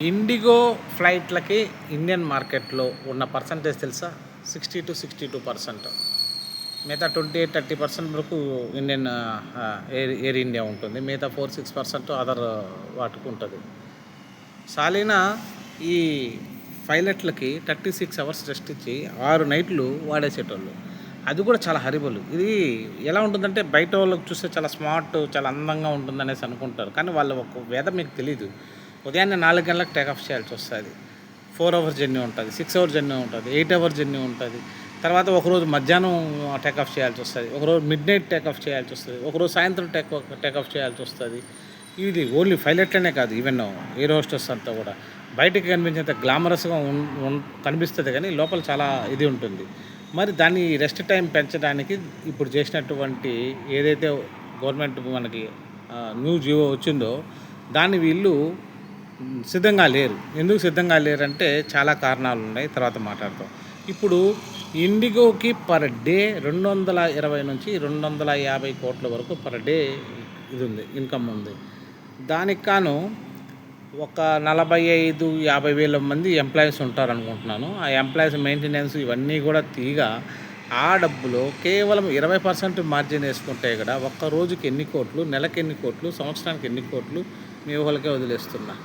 IndiGo ఫ్లైట్లకి Indian మార్కెట్లో ఉన్న percentage తెలుసా? 60-62%. మిగతా 28-30% వరకు ఇండియన్ ఎయిర్ ఇండియా ఉంటుంది. మిగతా 4-6% అదర్ వాటికి ఉంటుంది. సాలీనా ఈ పైలట్లకి 36 అవర్స్ రెస్ట్ ఇచ్చి 6 నైట్లు వాడేసేటోళ్ళు. అది కూడా చాలా హరిబుల్. ఇది ఎలా ఉంటుందంటే బయట వాళ్ళకి చూస్తే చాలా స్మార్ట్, చాలా అందంగా ఉంటుందనేసి అనుకుంటారు. కానీ వాళ్ళ ఒక వేద మీకు తెలీదు. ఉదయాన్నే 4 గంటలకు టేకాఫ్ చేయాల్సి వస్తుంది. 4 అవర్స్ జర్నీ ఉంటుంది, 6 అవర్స్ జర్నీ ఉంటుంది, 8 అవర్స్ జర్నీ ఉంటుంది. తర్వాత ఒకరోజు మధ్యాహ్నం టేకాఫ్ చేయాల్సి వస్తుంది, ఒకరోజు మిడ్నైట్ టేకాఫ్ చేయాల్సి వస్తుంది, ఒకరోజు సాయంత్రం టేకాఫ్ చేయాల్సి వస్తుంది. ఇది ఓన్లీ పైలట్లనే కాదు, ఈవెన్ ఎయిర్ హోస్టెస్ అంతా కూడా బయటికి కనిపించేంత గ్లామరస్గా కనిపిస్తుంది, కానీ లోపల చాలా ఇది ఉంటుంది. మరి దాన్ని రెస్ట్ టైం పెంచడానికి ఇప్పుడు చేసినటువంటి ఏదైతే గవర్నమెంట్ మనకి న్యూ జియో వచ్చిందో దాన్ని వీళ్ళు సిద్ధంగా లేరు. ఎందుకు సిద్ధంగా లేరంటే చాలా కారణాలు ఉన్నాయి, తర్వాత మాట్లాడతాం. ఇప్పుడు ఇండిగోకి పర్ డే 220 నుంచి 250 కోట్ల వరకు పర్ డే ఇది ఉంది, ఇన్కమ్ ఉంది. దానికి కాను ఒక 45-50 వేల మంది ఎంప్లాయీస్ ఉంటారనుకుంటున్నాను. ఆ ఎంప్లాయీస్ మెయింటెనెన్స్ ఇవన్నీ కూడా తీగా ఆ డబ్బులో కేవలం 20% మార్జిన్ వేసుకుంటే కూడా ఒక్క రోజుకి ఎన్ని కోట్లు, నెలకి ఎన్ని కోట్లు, సంవత్సరానికి ఎన్ని కోట్లు మీ ఊహలకే వదిలేస్తున్నా.